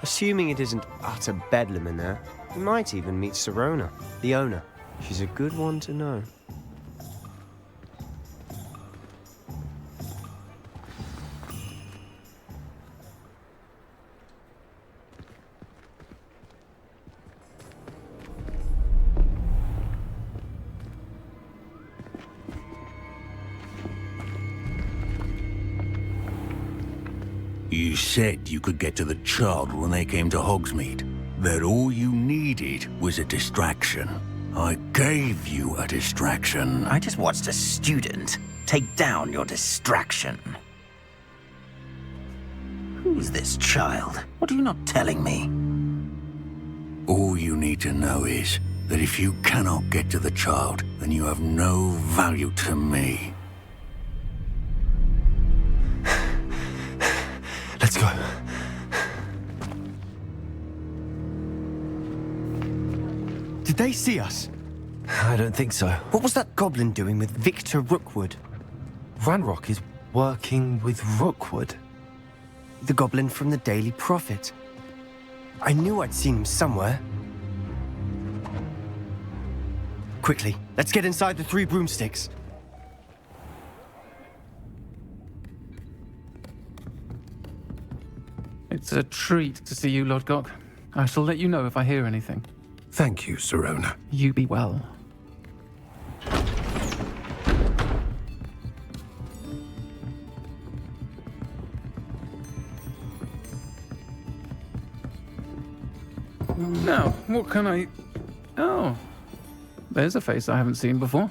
Assuming it isn't utter bedlam in there, you might even meet Sirona, the owner. She's a good one to know. You said you could get to the child when they came to Hogsmeade. That all you needed was a distraction. I gave you a distraction. I just watched a student take down your distraction. Who's this child? What are you not telling me? All you need to know is that if you cannot get to the child, then you have no value to me. Let's go. Did they see us? I don't think so. What was that goblin doing with Victor Rookwood? Ranrock is working with Rookwood. The goblin from the Daily Prophet. I knew I'd seen him somewhere. Quickly, let's get inside the 3 broomsticks. It's a treat to see you, Lodgok. I shall let you know if I hear anything. Thank you, Sirona. You be well. Now, what can I... Oh, there's a face I haven't seen before.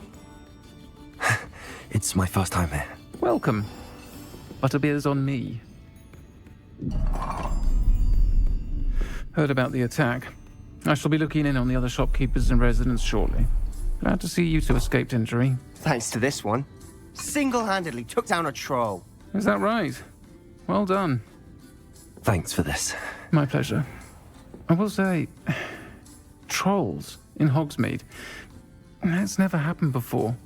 It's my first time here. Welcome. Butterbeer's on me. Heard about the attack. I shall be looking in on the other shopkeepers and residents shortly. Glad to see you two escaped injury. Thanks to this one. Single-handedly took down a troll. Is that right? Well done. Thanks for this. My pleasure. I will say, trolls in Hogsmeade. That's never happened before.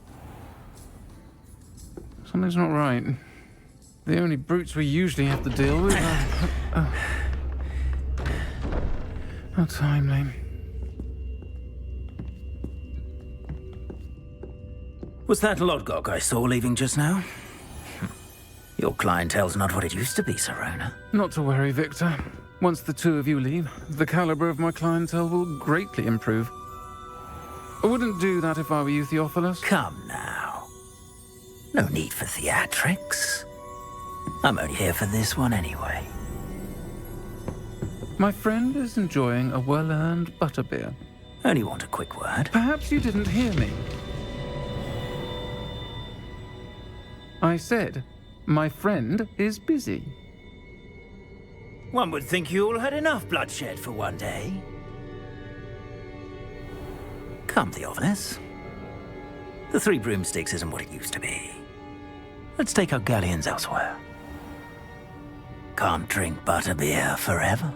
Something's not right. The only brutes we usually have to deal with are... How timely. Was that Lodgok I saw leaving just now? Your clientele's not what it used to be, Sirona. Not to worry, Victor. Once the two of you leave, the caliber of my clientele will greatly improve. I wouldn't do that if I were you, Theophilus. Come now. No need for theatrics. I'm only here for this one anyway. My friend is enjoying a well-earned butterbeer. Only want a quick word. Perhaps you didn't hear me. I said, my friend is busy. One would think you all had enough bloodshed for one day. Come, Theophilus. The 3 broomsticks isn't what it used to be. Let's take our galleons elsewhere. Can't drink butterbeer forever.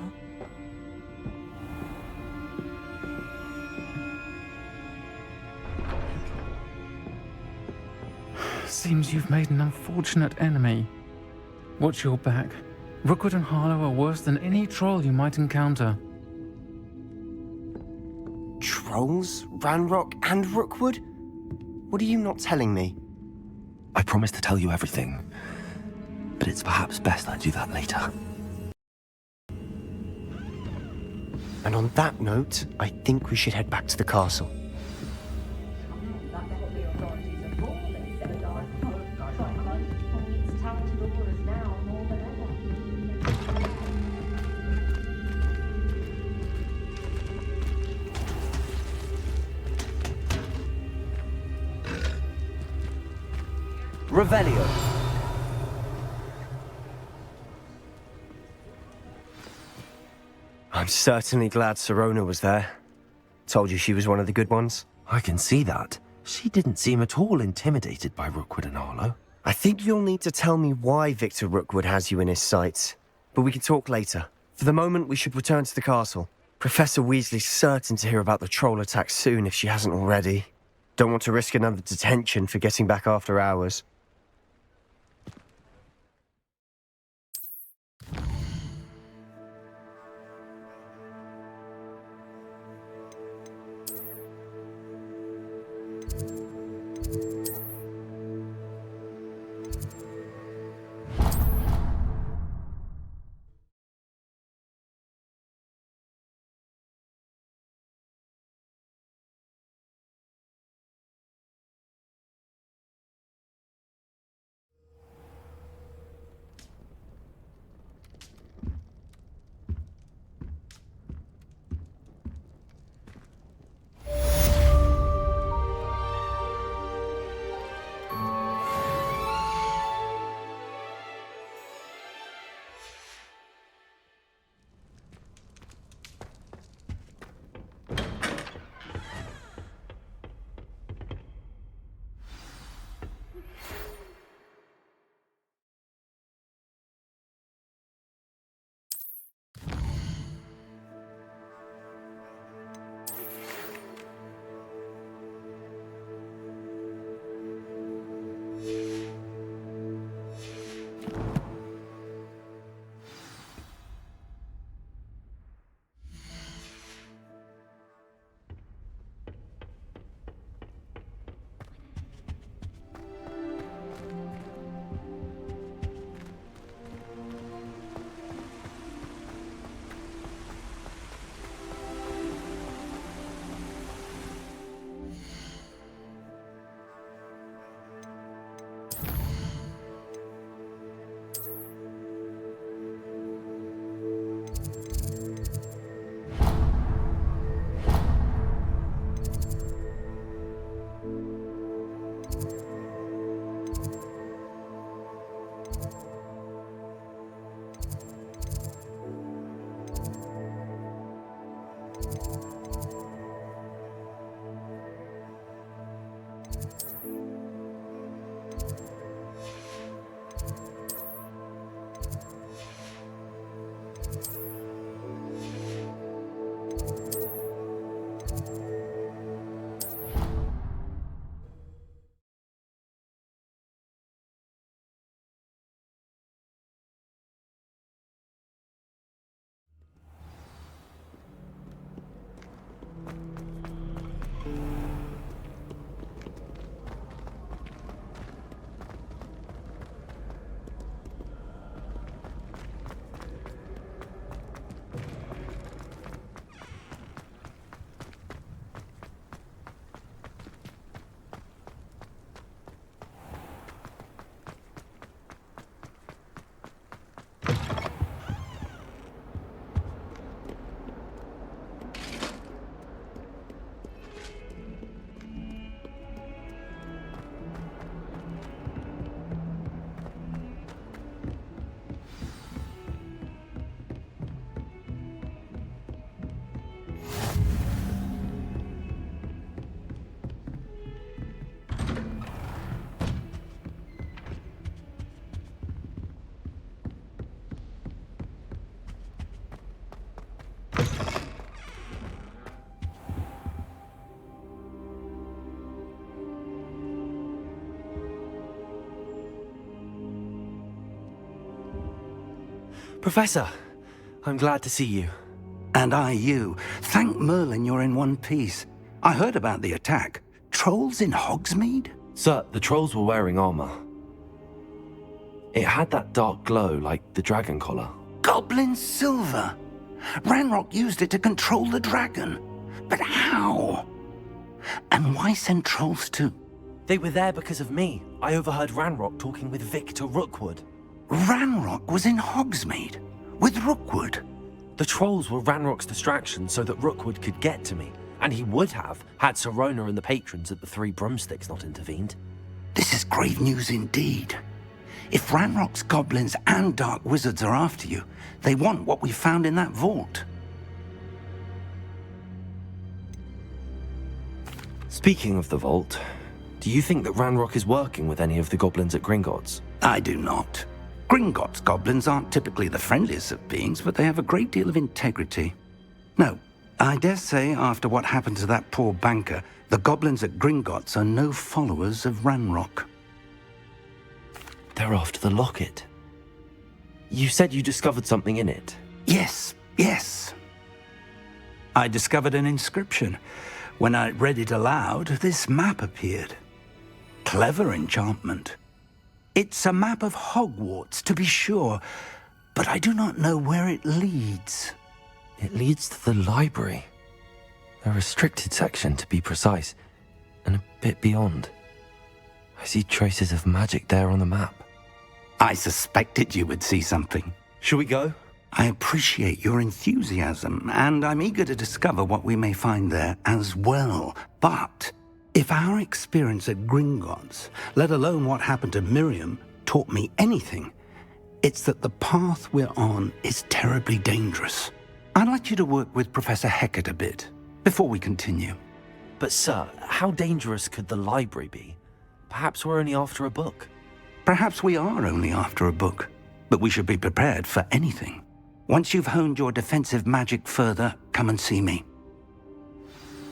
Seems you've made an unfortunate enemy. Watch your back. Rookwood and Harlow are worse than any troll you might encounter. Trolls? Ranrock and Rookwood? What are you not telling me? I promise to tell you everything, but it's perhaps best I do that later. And on that note, I think we should head back to the castle. Revelio. I'm certainly glad Sirona was there. Told you she was one of the good ones. I can see that. She didn't seem at all intimidated by Rookwood and Harlow. I think you'll need to tell me why Victor Rookwood has you in his sights. But we can talk later. For the moment, we should return to the castle. Professor Weasley's certain to hear about the troll attack soon if she hasn't already. Don't want to risk another detention for getting back after hours. Professor, I'm glad to see you. And I you. Thank Merlin you're in one piece. I heard about the attack. Trolls in Hogsmeade? Sir, the trolls were wearing armor. It had that dark glow like the dragon collar. Goblin silver! Ranrock used it to control the dragon. But how? And why send trolls too? They were there because of me. I overheard Ranrock talking with Victor Rookwood. Ranrock was in Hogsmeade? With Rookwood? The trolls were Ranrock's distraction so that Rookwood could get to me. And he would have, had Sirona and the patrons at the Three Broomsticks not intervened. This is grave news indeed. If Ranrock's goblins and dark wizards are after you, they want what we found in that vault. Speaking of the vault, do you think that Ranrock is working with any of the goblins at Gringotts? I do not. Gringotts goblins aren't typically the friendliest of beings, but they have a great deal of integrity. No, I dare say after what happened to that poor banker, the goblins at Gringotts are no followers of Ranrock. They're after the locket. You said you discovered something in it. Yes. I discovered an inscription. When I read it aloud, this map appeared. Clever enchantment. It's a map of Hogwarts, to be sure, but I do not know where it leads. It leads to the library. A restricted section, to be precise, and a bit beyond. I see traces of magic there on the map. I suspected you would see something. Shall we go? I appreciate your enthusiasm, and I'm eager to discover what we may find there as well. But if our experience at Gringotts, let alone what happened to Miriam, taught me anything, it's that the path we're on is terribly dangerous. I'd like you to work with Professor Hecat a bit before we continue. But sir, how dangerous could the library be? Perhaps we're only after a book. Perhaps we are only after a book, but we should be prepared for anything. Once you've honed your defensive magic further, come and see me.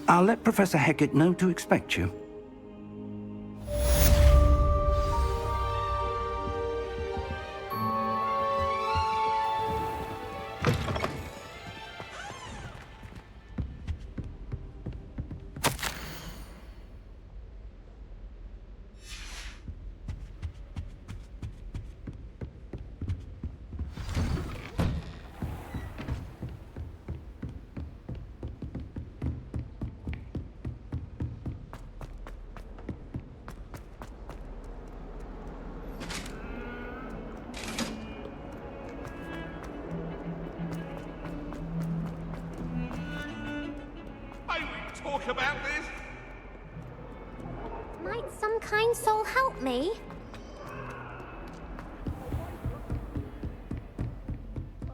I'll let Professor Hecat know to expect you. Talk about this? Might some kind soul help me?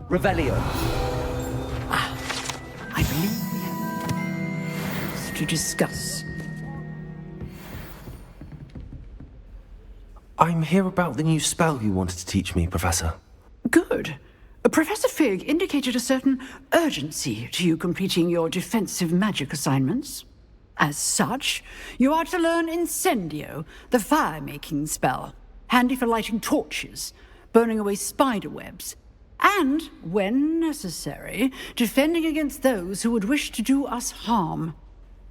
Revelio. I believe we have to discuss. I'm here about the new spell you wanted to teach me, Professor. Good. Professor Fig indicated a certain urgency to you completing your defensive magic assignments. As such, you are to learn Incendio, the fire-making spell, handy for lighting torches, burning away spider webs, and, when necessary, defending against those who would wish to do us harm.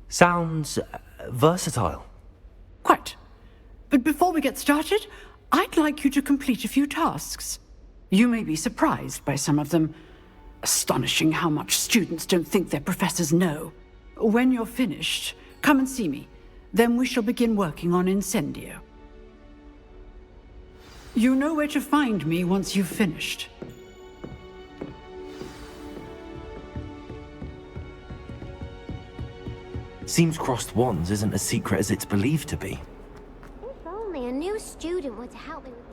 Sounds versatile. Quite. But before we get started, I'd like you to complete a few tasks. You may be surprised by some of them. Astonishing how much students don't think their professors know. When you're finished, come and see me. Then we shall begin working on Incendio. You know where to find me once you've finished. Seems crossed wands isn't as secret as it's believed to be. If only a new student were to help me with this.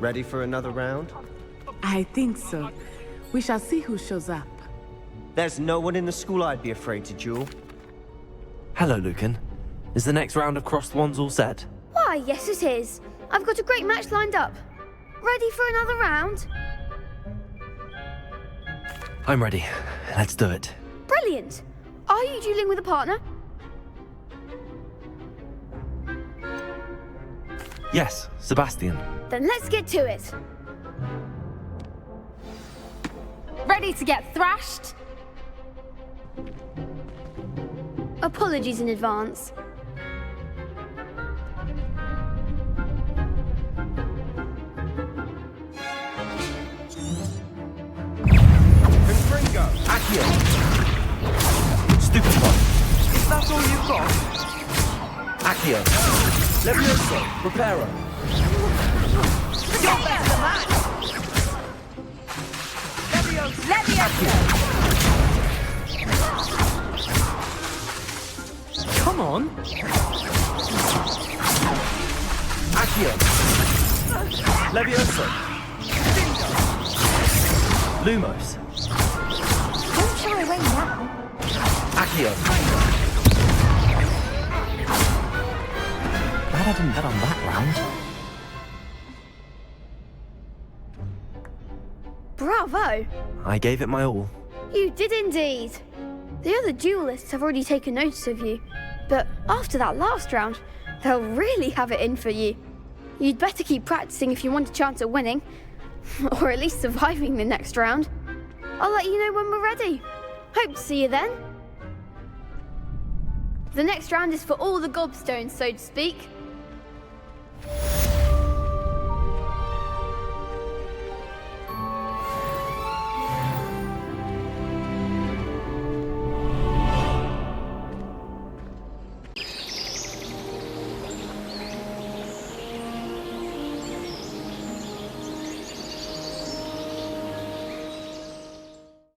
Ready for another round? I think so. We shall see who shows up. There's no one in the school I'd be afraid to duel. Hello, Lucan. Is the next round of Cross the Wands all set? Why, yes it is. I've got a great match lined up. Ready for another round? I'm ready. Let's do it. Brilliant. Are you dueling with a partner? Yes, Sebastian. Then let's get to it. Ready to get thrashed? Apologies in advance. Confringo! Accio! Stupid one. Is that all you've got? Accio! Levioso! Preparo! You're better than that! Levioso! Come on! Accio! Levioso! Lumos! Don't shy away now. Accio! Glad I didn't bet on that round. Bravo! I gave it my all. You did indeed. The other duelists have already taken notice of you, but after that last round, they'll really have it in for you. You'd better keep practicing if you want a chance at winning, or at least surviving the next round. I'll let you know when we're ready. Hope to see you then. The next round is for all the gobstones, so to speak.